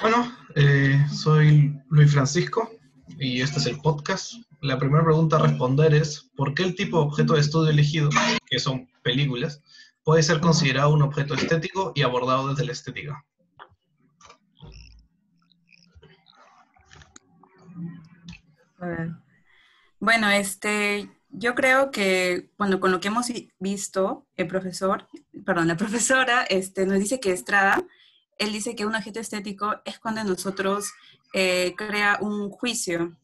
Bueno, soy Luis Francisco y este es el podcast. La primera pregunta a responder es, ¿por qué el tipo de objeto de estudio elegido, que son películas, puede ser considerado un objeto estético y abordado desde la estética? A ver. Bueno, yo creo que, bueno, con lo que hemos visto, la profesora, nos dice que Estrada, él dice que un objeto estético es cuando nosotros crea un juicio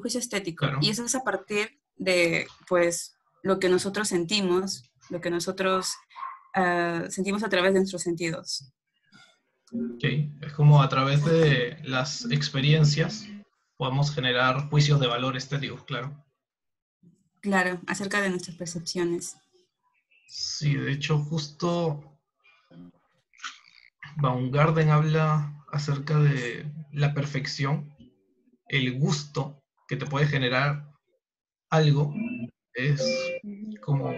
estético. Claro. Y eso es a partir de, pues, lo que nosotros sentimos, lo que nosotros sentimos a través de nuestros sentidos. Okay. Es como a través de las experiencias podemos generar juicios de valor estéticos, claro. Claro, acerca de nuestras percepciones. Sí, de hecho, justo Baumgarten habla acerca de la perfección, el gusto que te puede generar algo es como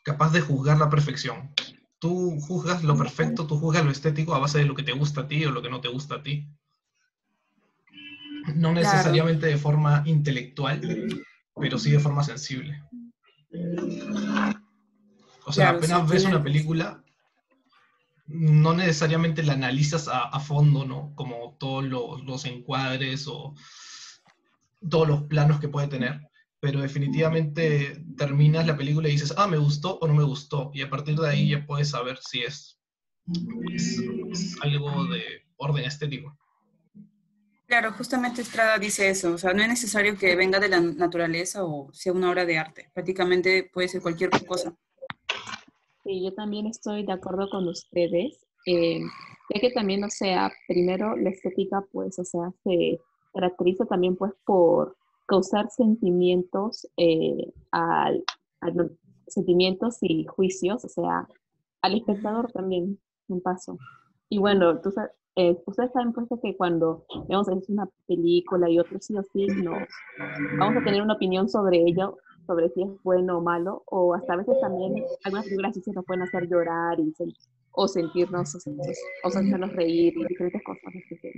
capaz de juzgar la perfección. Tú juzgas lo perfecto, tú juzgas lo estético a base de lo que te gusta a ti o lo que no te gusta a ti. No Claro, necesariamente de forma intelectual, pero sí de forma sensible. O sea, claro, sí, apenas ves una tienes. película, no necesariamente la analizas a fondo, ¿no? Como todos los encuadres o todos los planos que puede tener, pero definitivamente terminas la película y dices, ah, me gustó o no me gustó, y a partir de ahí ya puedes saber si es algo de orden estético. Claro, justamente Estrada dice eso, o sea, no es necesario que venga de la naturaleza o sea una obra de arte, prácticamente puede ser cualquier cosa. Sí, yo también estoy de acuerdo con ustedes, ya que también, o sea, primero la estética, pues, o sea, se caracteriza también, pues, por causar sentimientos, sentimientos y juicios, o sea, al espectador también, un paso. Y bueno, ustedes saben, pues, que cuando vemos a veces una película y otro sí o sí, vamos a tener una opinión sobre ello, sobre si es bueno o malo, o hasta a veces también algunas películas sí se nos pueden hacer llorar o sentirnos, o hacernos reír y diferentes cosas. Así que,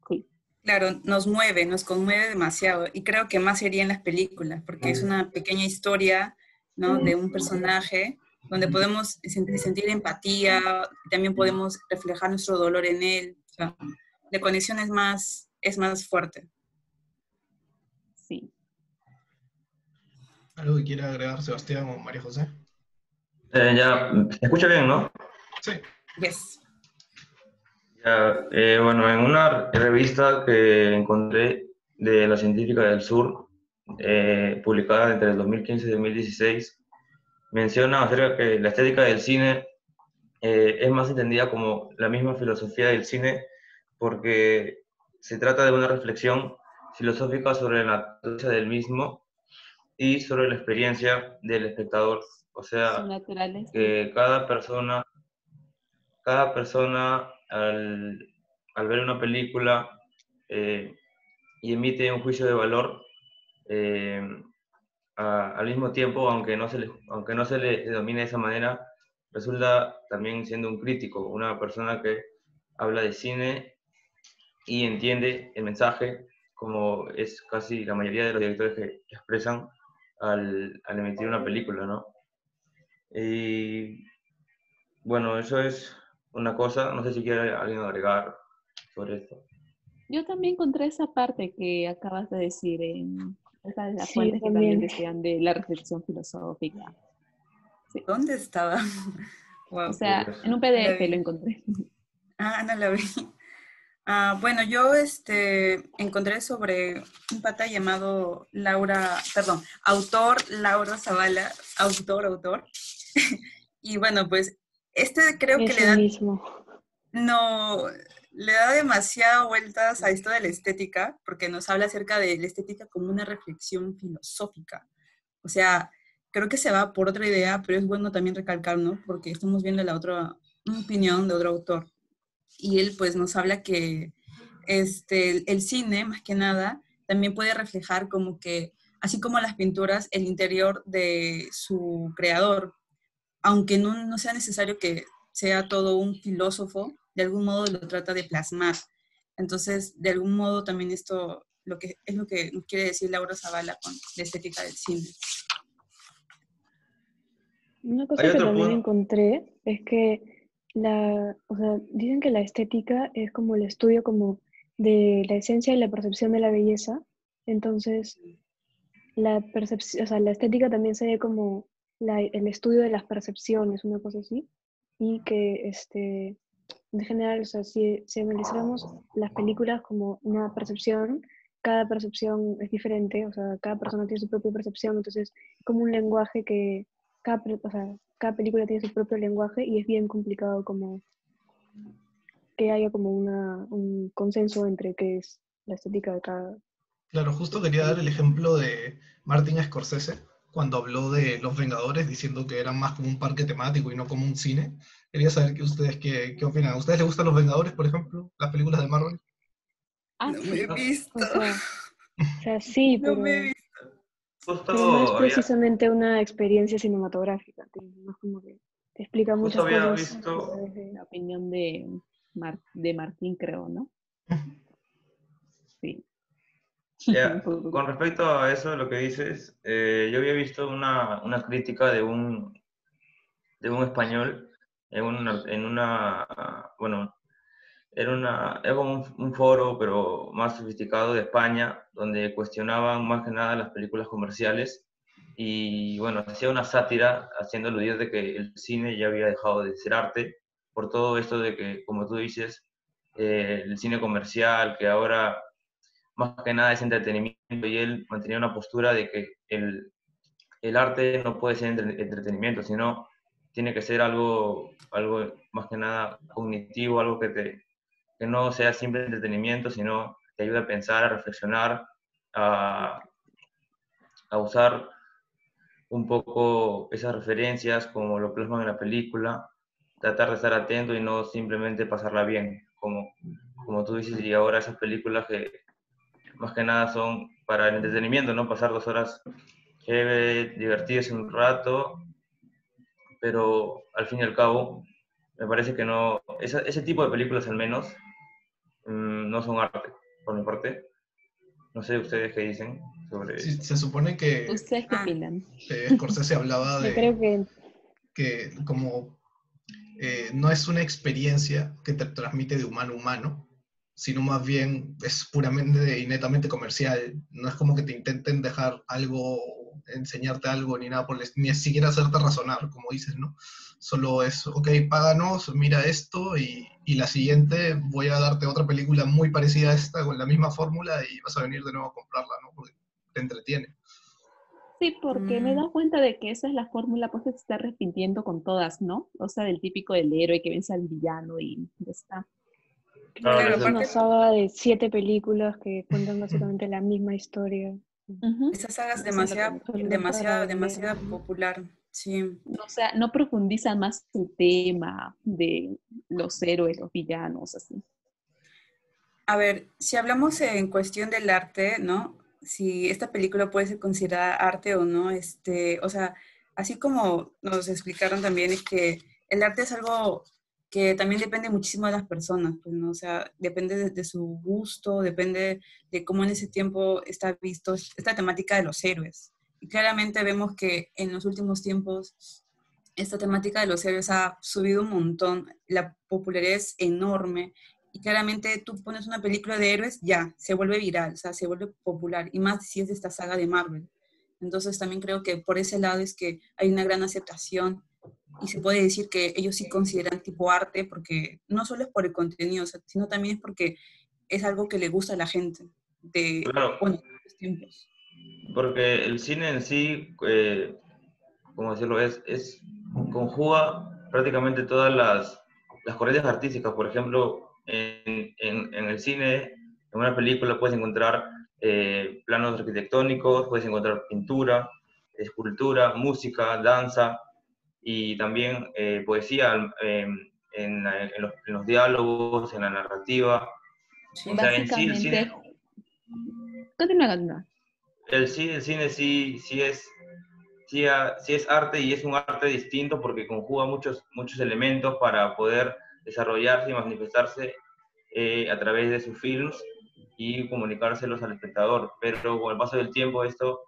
sí, Claro, nos conmueve demasiado y creo que más sería en las películas, porque es una pequeña historia, ¿no? De un personaje donde podemos sentir empatía, y también podemos reflejar nuestro dolor en él, o sea, la conexión es más fuerte. sí. ¿Algo que quiera agregar Sebastián o María José? Ya, se escucha bien, ¿no? Sí. Yes. Ya, bueno, en una revista que encontré de la Científica del Sur, publicada entre el 2015 y 2016, menciona acerca que la estética del cine es más entendida como la misma filosofía del cine porque se trata de una reflexión filosófica sobre la naturaleza del mismo y sobre la experiencia del espectador. O Su sea, naturaleza. que cada persona al ver una película eh, y emite un juicio de valor, eh, al mismo tiempo, aunque no se le denomine de esa manera, resulta también siendo un crítico, una persona que habla de cine y entiende el mensaje, como es casi la mayoría de los directores que expresan al emitir una película, ¿no? Y bueno, eso es una cosa, no sé si quiere alguien agregar sobre esto. Yo también encontré esa parte que acabas de decir en esa de las Sí, fuentes que también también. decían de la reflexión filosófica. Sí. ¿Dónde estaba? O Wow, sea, Pues, en un no la PDF lo vi. encontré. Ah, no la vi. Bueno, yo encontré sobre un pata llamado autor Laura Zavala, autor. Y bueno, pues creo que Ese mismo. no, le da demasiadas vueltas a esto de la estética, porque nos habla acerca de la estética como una reflexión filosófica. O sea, creo que se va por otra idea, pero es bueno también recalcar, ¿no? Porque estamos viendo la otra opinión de otro autor. Y él pues nos habla que el cine, más que nada, también puede reflejar como que, así como las pinturas, el interior de su creador, aunque no sea necesario que sea todo un filósofo, de algún modo lo trata de plasmar. Entonces, de algún modo también esto lo que nos quiere decir Laura Zavala con la estética del cine. Una cosa Hay que otro también punto. encontré es que o sea, dicen que la estética es como el estudio como de la esencia y la percepción de la belleza. Entonces, la percepción, o sea, la estética también se ve como el estudio de las percepciones, una cosa así. Y que en general, o sea, si analizáramos las películas como una percepción, cada percepción es diferente, o sea, cada persona tiene su propia percepción, entonces es como un lenguaje que o sea, cada película tiene su propio lenguaje y es bien complicado como que haya como un consenso entre qué es la estética de cada Claro, justo quería dar el película. ejemplo de Martin Scorsese cuando habló de Los Vengadores, diciendo que eran más como un parque temático y no como un cine. Quería saber que ustedes qué opinan. ¿A ustedes les gustan Los Vengadores, por ejemplo? ¿Las películas de Marvel? Ah, No me he sí. visto, O sea, sí, no me he visto. pero no es Justo había, precisamente una experiencia cinematográfica, no es como que te explica justo muchas había cosas a visto, través de... La opinión de Martín, creo, ¿no? Sí. con respecto a eso, lo que dices, yo había visto una crítica de un español bueno, era como un foro, pero más sofisticado de España, donde cuestionaban más que nada las películas comerciales y, bueno, hacía una sátira haciendo aludir de que el cine ya había dejado de ser arte por todo esto de que, como tú dices, el cine comercial, que ahora más que nada es entretenimiento, y él mantenía una postura de que el arte no puede ser entretenimiento, sino tiene que ser algo más que nada cognitivo, algo que no sea simple entretenimiento, sino te ayude a pensar, a reflexionar, a, a usar un poco esas referencias como lo plasman en la película, tratar de estar atento y no simplemente pasarla bien, como tú dices, y ahora esas películas que más que nada son para el entretenimiento, ¿no? Pasar 2 horas chévere, divertirse un rato, pero al fin y al cabo, me parece que no, ese tipo de películas al menos, no son arte, por mi parte. No sé ustedes qué dicen sobre Sí, eso. se supone que ¿Ustedes qué Ah, opinan? Scorsese hablaba Yo de creo que que como no es una experiencia que te transmite de humano a humano, sino más bien es puramente y netamente comercial. No es como que te intenten dejar algo, enseñarte algo, ni nada por ni siquiera hacerte razonar, como dices, ¿no? Solo es, ok, páganos, mira esto, y la siguiente voy a darte otra película muy parecida a esta, con la misma fórmula, y vas a venir de nuevo a comprarla, ¿no? Porque te entretiene. Sí, porque me he mm, dado cuenta de que esa es la fórmula pues que se está repitiendo con todas, ¿no? O sea, del típico del héroe que vence al villano y ya está. claro, claro, es una aparte saga de 7 películas que cuentan básicamente la misma historia, Ujú. esa saga es Eso es lo que solo para vender, demasiada ¿no? popular, sí. o sea, no profundiza más el tema de los héroes, los villanos, así. A ver, si hablamos en cuestión del arte, ¿no? Si esta película puede ser considerada arte o no, o sea, así como nos explicaron también, es que el arte es algo que también depende muchísimo de las personas, pues, ¿no? O sea, depende de su gusto, depende de cómo en ese tiempo está visto esta temática de los héroes. Y claramente vemos que en los últimos tiempos esta temática de los héroes ha subido un montón, la popularidad es enorme y claramente tú pones una película de héroes, ya, se vuelve viral, o sea, se vuelve popular y más si es de esta saga de Marvel. Entonces también creo que por ese lado es que hay una gran aceptación y se puede decir que ellos sí consideran tipo arte porque no solo es por el contenido, o sea, sino también es porque es algo que le gusta a la gente de, Claro, bueno, de los tiempos. porque el cine en sí, como decirlo, conjuga prácticamente todas las corrientes artísticas. Por ejemplo, en el cine, en una película puedes encontrar planos arquitectónicos, puedes encontrar pintura, escultura, música, danza y también poesía en los diálogos, en la narrativa. O Sí. sea, en sí el cine, Básicamente, continúa, continúa. el cine sí es arte y es un arte distinto porque conjuga muchos elementos para poder desarrollarse y manifestarse a través de sus films y comunicárselos al espectador. Pero con el paso del tiempo esto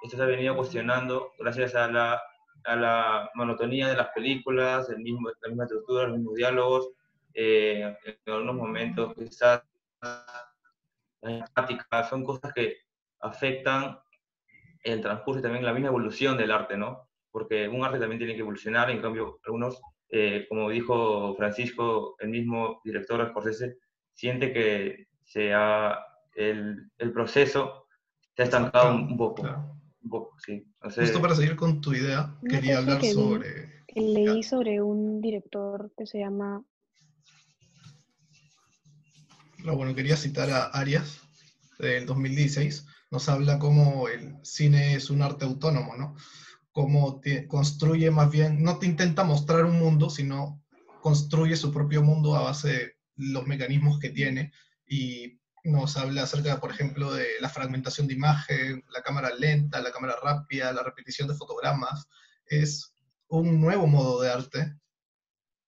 se ha venido cuestionando gracias a la monotonía de las películas, la misma estructura, los mismos diálogos, en algunos momentos quizás las temáticas, son cosas que afectan el transcurso y también la misma evolución del arte, ¿no? Porque un arte también tiene que evolucionar, en cambio algunos, como dijo Francisco, el mismo director Scorsese, siente que el proceso se ha estancado un poco, Claro. un poco, sí. Justo Entonces, para seguir con tu idea, Una quería cosa hablar que vi, sobre... que leí sobre un director que se llama, No, bueno, quería citar a Arias, del 2016. Nos habla cómo el cine es un arte autónomo, ¿no? Cómo construye más bien, no te intenta mostrar un mundo, sino construye su propio mundo a base de los mecanismos que tiene. Y nos habla acerca, por ejemplo, de la fragmentación de imagen, la cámara lenta, la cámara rápida, la repetición de fotogramas. Es un nuevo modo de arte,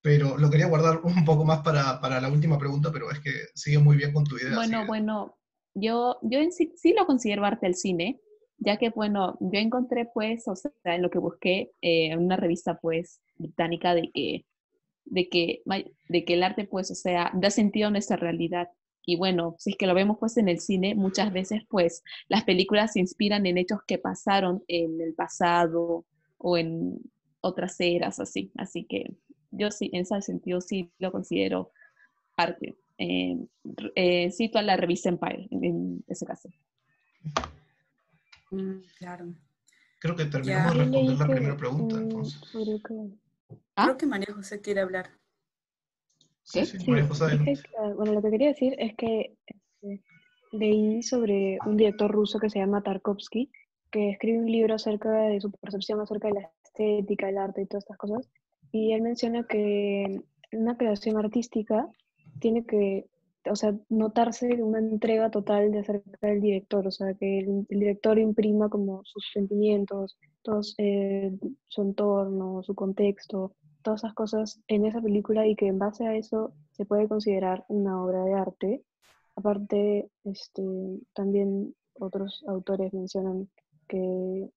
pero lo quería guardar un poco más para la última pregunta, pero es que sigue muy bien con tu idea, así Bueno, que... bueno, yo en sí, sí lo considero arte del cine, ya que, bueno, yo encontré, pues, o sea, en lo que busqué, en una revista, pues, británica, de que el arte, pues, o sea, da sentido a nuestra realidad. Y bueno, si es que lo vemos, pues, en el cine, muchas veces, pues, las películas se inspiran en hechos que pasaron en el pasado o en otras eras, así. Así que yo sí, en ese sentido, sí lo considero arte. Cito a la revista Empire en ese caso. Claro. Creo que terminamos Ya, de yo responder leí la que primera pregunta, entonces. sobre que, creo ¿Ah? que María José quiere hablar. Sí, ¿Qué? sí, María sí, José, dije adelante. que, bueno, lo que quería decir es que leí sobre un director ruso que se llama Tarkovsky, que escribe un libro acerca de su percepción acerca de la estética, el arte y todas estas cosas, y él menciona que una creación artística tiene que, o sea, notarse una entrega total de acerca del director, o sea, que el director imprima como sus sentimientos, todos, su entorno, su contexto, todas esas cosas en esa película y que en base a eso se puede considerar una obra de arte. Aparte, también otros autores mencionan que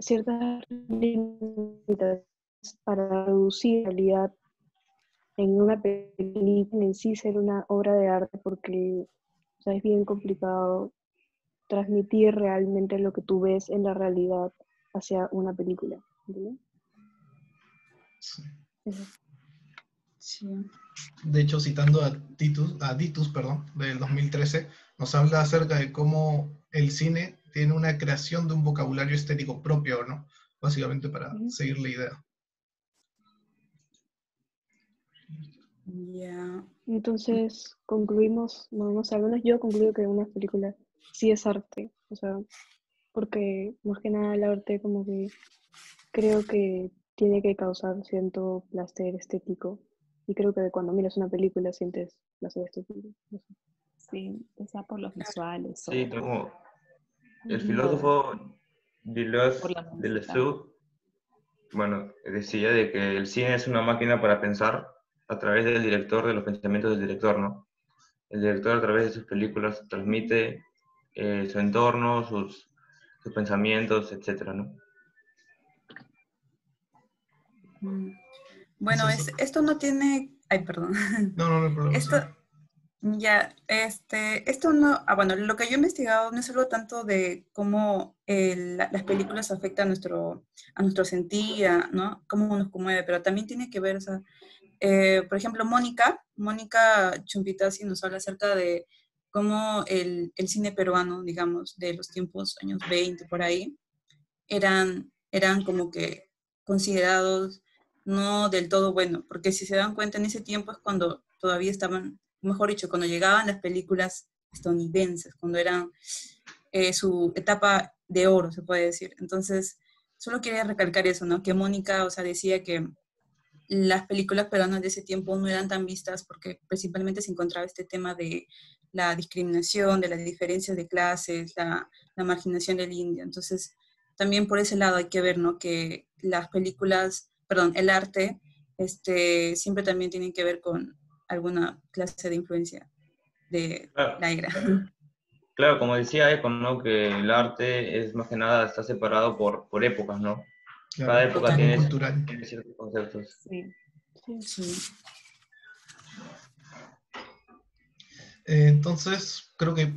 ciertas límites para reducir la realidad en una película en sí ser una obra de arte porque, o sea, es bien complicado transmitir realmente lo que tú ves en la realidad hacia una película. ¿Entiendes? Sí. Eso. Sí. De hecho, citando a Ditus, perdón, del 2013, nos habla acerca de cómo el cine tiene una creación de un vocabulario estético propio, ¿no? Básicamente para Ujú. seguir la idea. Ya. Entonces concluimos, no sé, al menos yo concluyo que una película sí es arte, o sea, porque más que nada el arte como que creo que tiene que causar cierto placer estético y creo que cuando miras una película sientes placer estético. No sé. Sí, ya sea por los visuales sí, o como el Ujú. filósofo por Deleuze, la música. Deleuze, bueno, decía de que el cine es una máquina para pensar a través del director, de los pensamientos del director, ¿no? El director a través de sus películas transmite su entorno, sus pensamientos, etcétera, ¿no? Mm. Bueno, Entonces, esto no tiene... Ay, perdón. no, no, no hay problema, sí. Esto, ya, esto no... bueno, lo que yo he investigado no es algo tanto de cómo las películas afectan a nuestro sentir, ¿no? Cómo nos conmueve, pero también tiene que ver, o sea, por ejemplo, Mónica Chumpitasi nos habla acerca de cómo el cine peruano, digamos, de los tiempos años 20 por ahí, eran como que considerados no del todo bueno, porque si se dan cuenta en ese tiempo es cuando todavía estaban, mejor dicho, cuando llegaban las películas estadounidenses, cuando eran su etapa de oro, se puede decir. Entonces, solo quería recalcar eso, ¿no? Que Mónica, o sea, decía que las películas peruanas de ese tiempo no eran tan vistas porque principalmente se encontraba este tema de la discriminación, de las diferencias de clases, la marginación del indio. Entonces, también por ese lado hay que ver, ¿no? Que las películas, perdón, el arte siempre también tienen que ver con alguna clase de influencia de Claro, la era. claro, como decía Eco, ¿no? Que el arte es más que nada, está separado por épocas, ¿no? Cada Claro, época también Totalmente. cultural. tiene ciertos conceptos. Sí, sí. Sí. Entonces, creo que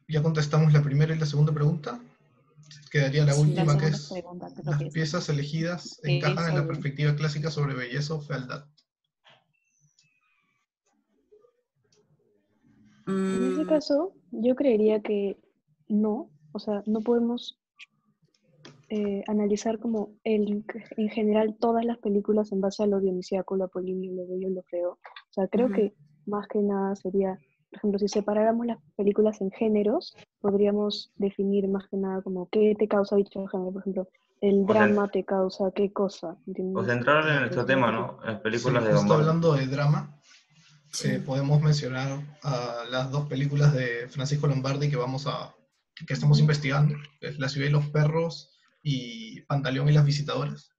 ya contestamos la primera y la segunda pregunta. Quedaría la Sí. La última, que segunda es, pregunta creo ¿las que sí. piezas elegidas encajan en la Eso, perspectiva clásica sobre belleza o fealdad? En ese Mm, caso, yo creería que no, o sea, no podemos analizar como en general todas las películas en base a lo dionisíaco, lo apolíneo, lo bello, lo feo. O sea, creo ujú. que más que nada sería, por ejemplo, si separáramos las películas en géneros, podríamos definir más que nada como qué te causa dicho género. Por ejemplo, el O, cent- drama te causa qué cosa, o ¿entiendes? centrar en nuestro Entonces, tema, ¿no? En las Sí, películas de justo Marvel. hablando de drama, Sí. podemos mencionar a las dos películas de Francisco Lombardi que estamos Ujú. investigando, que es La ciudad y los perros y Pantaleón y las visitadoras.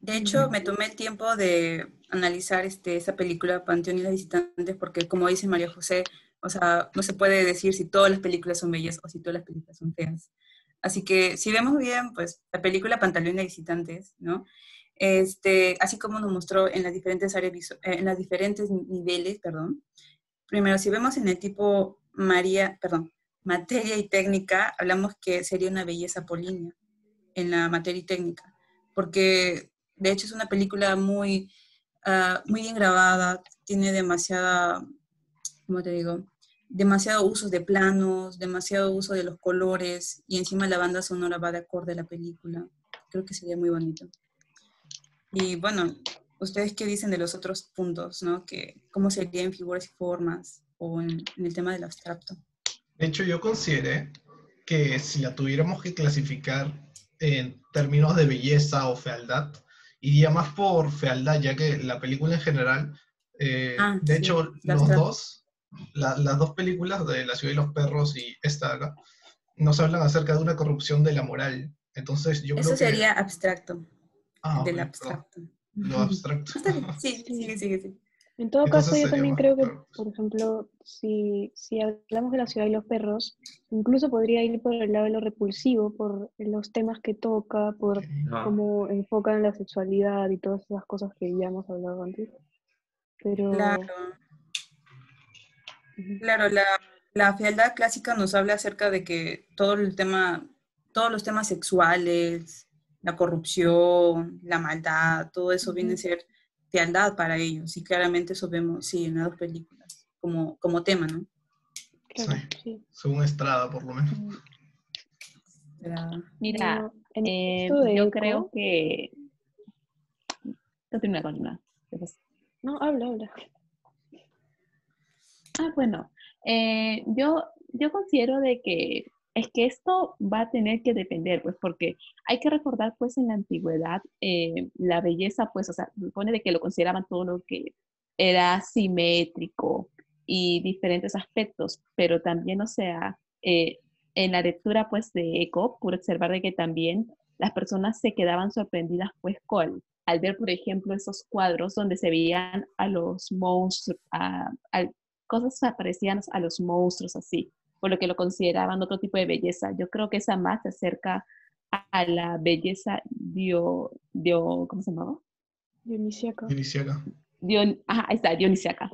De hecho, ujú, me tomé el tiempo de analizar esa película Panteón y las visitantes porque, como dice María José, o sea, no se puede decir si todas las películas son bellas o si todas las películas son feas. Así que si vemos bien, pues la película Pantaleón y las visitantes, ¿no? Así como nos mostró en las diferentes áreas, en los diferentes niveles, perdón. Primero, si vemos en el tipo materia y técnica, hablamos que sería una belleza apolínea en la materia y técnica, porque de hecho es una película muy bien grabada, tiene demasiada, ¿cómo te digo? Demasiado uso de planos, demasiado uso de los colores, y encima la banda sonora va de acorde a la película. Creo que sería muy bonito. Y bueno, ¿ustedes qué dicen de los otros puntos, no? Que, ¿cómo sería en figuras y formas o en el tema del abstracto? De hecho, yo consideré que si la tuviéramos que clasificar en términos de belleza o fealdad, iría más por fealdad, ya que la película en general, Ah, de sí, hecho, el abstracto. las dos películas de La ciudad y los perros y esta de acá, nos hablan acerca de una corrupción de la moral. Entonces, yo creo Eso que, sería abstracto, ok, del perdón, abstracto. lo abstracto. Está bien, sí, sí. sigue, sigue, sigue. En todo caso, Entonces yo sería también más, creo que, claro. por ejemplo, si hablamos de la ciudad y los perros, incluso podría ir por el lado de lo repulsivo, por los temas que toca, por Ajá. cómo enfocan la sexualidad y todas esas cosas que ya hemos hablado antes. Pero, Claro, ujú, claro, la fealdad clásica nos habla acerca de que todos los temas sexuales, la corrupción, la maldad, todo eso viene a ujú, ser fealdad para ellos. Y claramente eso vemos, sí, en las dos películas, como tema, ¿no? Sí, claro, sí. según Estrada, por lo menos. Mm, Era- mira, Bueno, en el texto de yo creo Eco, que... Continúa, continúa. no, habla, habla. Ah, bueno, yo considero de que es que esto va a tener que depender, pues, porque hay que recordar, pues, en la antigüedad, la belleza, pues, o sea, se supone de que lo consideraban todo lo que era simétrico y diferentes aspectos, pero también, o sea, en la lectura, pues, de Eco, pude observar de que también las personas se quedaban sorprendidas, pues, al ver, por ejemplo, esos cuadros donde se veían a los monstruos, cosas parecían a los monstruos así, por lo que lo consideraban otro tipo de belleza. Yo creo que esa más se acerca a la belleza ¿cómo se llamaba? Dionisíaca. Iniciaca. Ajá, ahí está, dionisiaca.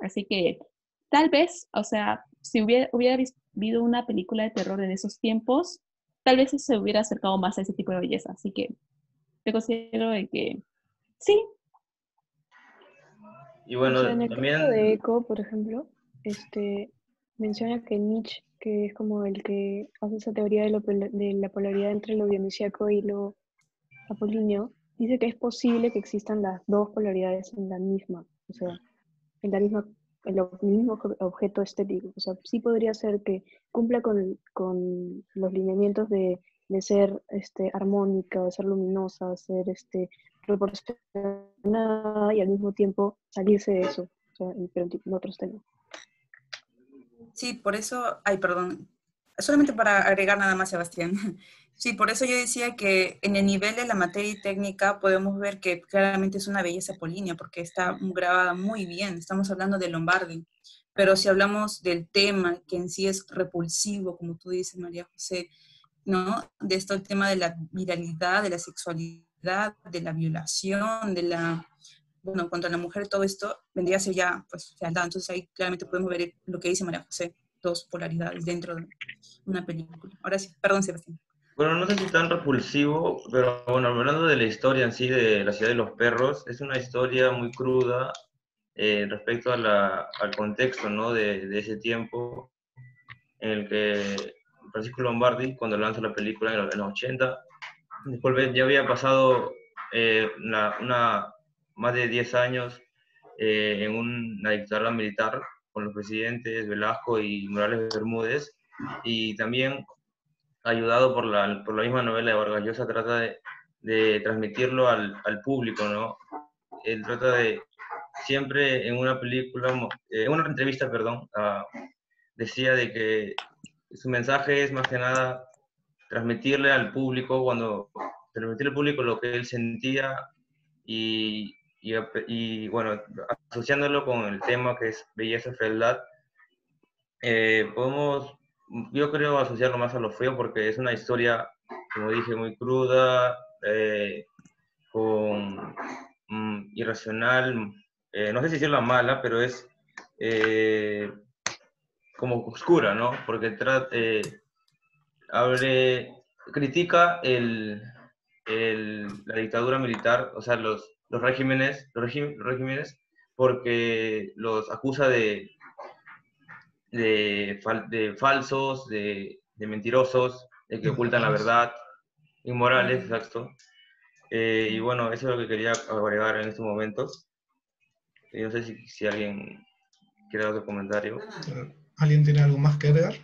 Así que tal vez, o sea, si hubiera habido una película de terror en esos tiempos, tal vez se hubiera acercado más a ese tipo de belleza. Así que yo considero de que sí. Y O sea, en bueno, el texto de también, Eco, por ejemplo, menciona que Nietzsche, que es como el que hace esa teoría de la polaridad entre lo dionisíaco y lo apolíneo, dice que es posible que existan las dos polaridades en la misma, o sea, en la misma, en el mismo objeto estético. O sea, sí podría ser que cumpla con los lineamientos de ser armónica, de ser luminosa, ser proporcionada y al mismo tiempo salirse de eso, o sea, pero en otros temas. Sí, por eso, ay, perdón, solamente para agregar nada más, Sebastián. Sí, por eso yo decía que en el nivel de la materia y técnica podemos ver que claramente es una belleza apolínea, porque está grabada muy bien. Estamos hablando de Lombardi. Pero si hablamos del tema, que en sí es repulsivo, como tú dices, María José, ¿no? De esto el tema de la viralidad, de la sexualidad, de la violación, de la, bueno, contra la mujer, todo esto vendría a ser ya, pues, fealdad. Entonces ahí claramente podemos ver lo que dice María José, dos polaridades dentro de una película. Ahora sí, perdón, Sebastián. Bueno, no sé si tan repulsivo, pero bueno, hablando de la historia en sí de La ciudad de los perros, es una historia muy cruda respecto a al contexto, ¿no? de ese tiempo en el que Francisco Lombardi, cuando lanza la película en los 80, después ya había pasado más de 10 años en una dictadura militar con los presidentes Velasco y Morales Bermúdez, y también ayudado por la misma novela de Vargas Llosa, trata de transmitirlo al público, ¿no? Él trata de, siempre en una película, en una entrevista, perdón, decía de que su mensaje es más que nada transmitirle al público, transmitirle al público lo que él sentía y, bueno, asociándolo con el tema que es belleza, fealdad, podemos, yo creo, asociarlo más a lo feo porque es una historia, como dije, muy cruda, con irracional, no sé si decirla mala, pero es como oscura, ¿no? Porque critica la dictadura militar, o sea, los regímenes, porque los acusa de falsos, de mentirosos, de que ocultan la verdad, inmorales, exacto. Y bueno, eso es lo que quería agregar en estos momentos. No sé si alguien quiere dar otro comentario. ¿Alguien tiene algo más que agregar?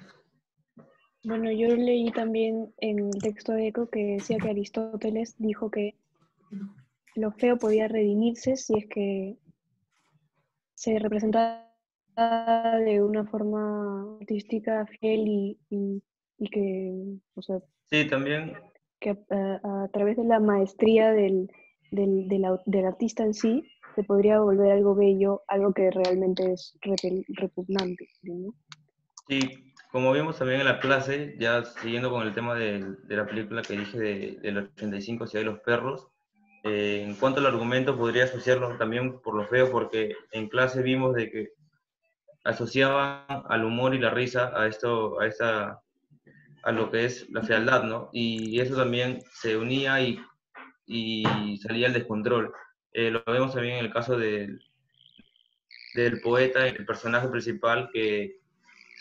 Bueno, yo leí también en el texto de Eco que decía que Aristóteles dijo que lo feo podía redimirse si es que se representaba de una forma artística fiel y que, o sea, Sí, también, que a través de la maestría del artista en sí se podría volver algo bello, algo que realmente es repugnante, ¿no? sí, como vimos también en la clase, ya siguiendo con el tema de la película que dije del 85, Ciudad de los Perros, en cuanto al argumento podría asociarlo también por lo feo, porque en clase vimos de que asociaban al humor y la risa a lo que es la fealdad, ¿no? Y eso también se unía y salía el descontrol. Lo vemos también en el caso del poeta, el personaje principal que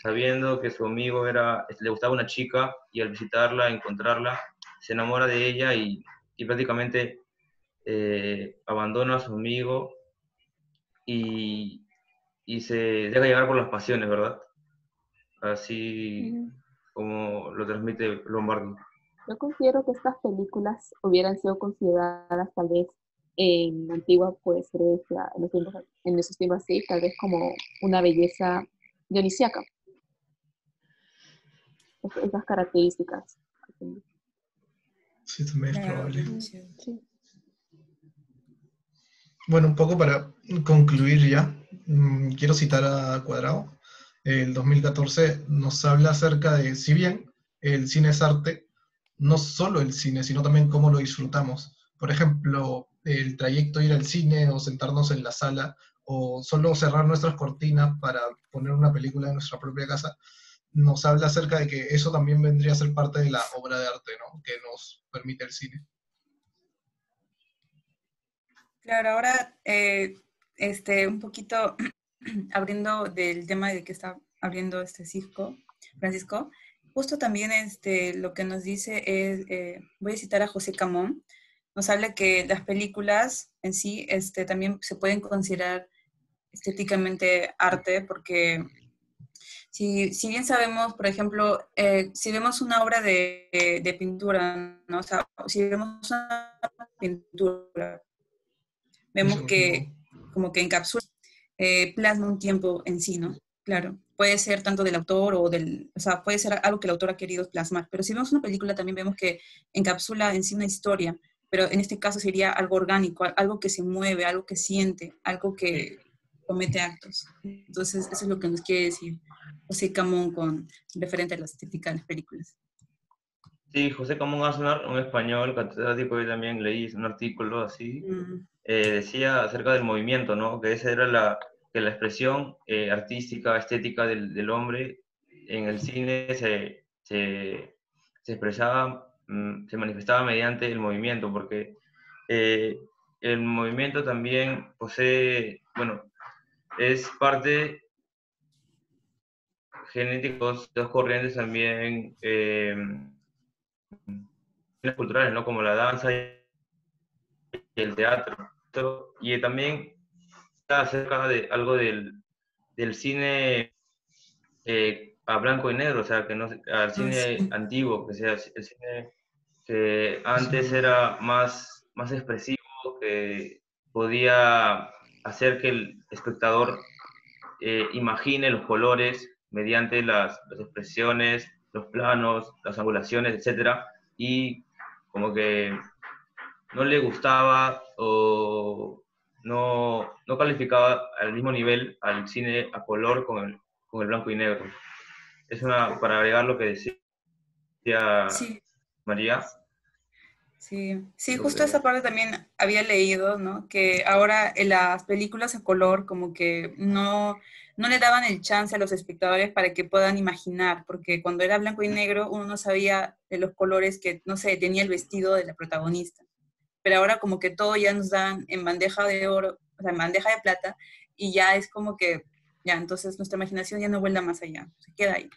sabiendo que su amigo le gustaba una chica y al visitarla, encontrarla, se enamora de ella y prácticamente abandona a su amigo y, y se deja llevar por las pasiones, ¿verdad? Así Ujú. como lo transmite Lombardi. Yo considero que estas películas hubieran sido consideradas tal vez en la antigua pues Grecia, en esos tiempos así, tal vez como una belleza dionisíaca, esas características. Sí, también es Claro, probable. Dionisio. Sí. Bueno, un poco para concluir ya, quiero citar a Cuadrado. El 2014 nos habla acerca de, si bien el cine es arte, no solo el cine, sino también cómo lo disfrutamos. Por ejemplo, el trayecto ir al cine o sentarnos en la sala o solo cerrar nuestras cortinas para poner una película en nuestra propia casa, nos habla acerca de que eso también vendría a ser parte de la obra de arte, ¿no? Que nos permite el cine. Claro, ahora un poquito abriendo del tema de que está abriendo Francisco, justo también lo que nos dice es, voy a citar a José Camón, nos habla que las películas en sí también se pueden considerar estéticamente arte, porque si bien sabemos, por ejemplo, si vemos una obra de pintura, ¿no? O sea, si vemos una pintura, vemos que como que encapsula, plasma un tiempo en sí, ¿no? Claro, puede ser tanto del autor o sea, puede ser algo que el autor ha querido plasmar, pero si vemos una película también vemos que encapsula en sí una historia, pero en este caso sería algo orgánico, algo que se mueve, algo que siente, algo que comete actos. Entonces, eso es lo que nos quiere decir José Camón con referente a la estética de las películas. Sí, José Camón Aznar, un español catedrático, yo también leí un artículo así, Mm, decía acerca del movimiento, ¿no? Que esa era que la expresión artística, estética del hombre en el cine se expresaba, se manifestaba mediante el movimiento, porque eh, el movimiento también posee, bueno, es parte genética, dos corrientes también culturales, ¿no? Como la danza y el teatro. Y también acerca de algo del cine a blanco y negro, o sea, que no, al cine sí, antiguo, que sea el cine que antes Sí. era más expresivo, que podía hacer que el espectador imagine los colores mediante las expresiones, los planos, las angulaciones, etcétera, y como que no le gustaba o no calificaba al mismo nivel al cine a color con el blanco y negro. Es para agregar lo que decía sí. María. Sí, sí, Lo justo que, esa parte también había leído, ¿no? Que ahora en las películas a color como que no le daban el chance a los espectadores para que puedan imaginar, porque cuando era blanco y negro uno no sabía de los colores que, no sé, tenía el vestido de la protagonista. Pero ahora como que todo ya nos dan en bandeja de oro, o sea, en bandeja de plata, y ya es como que, ya, entonces nuestra imaginación ya no vuela más allá, se queda ahí.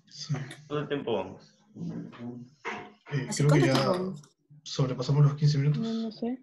Sí. todo el tiempo vamos. ¿Así Creo que cuánto ya tiempo? sobrepasamos los 15 No, no minutos. sé.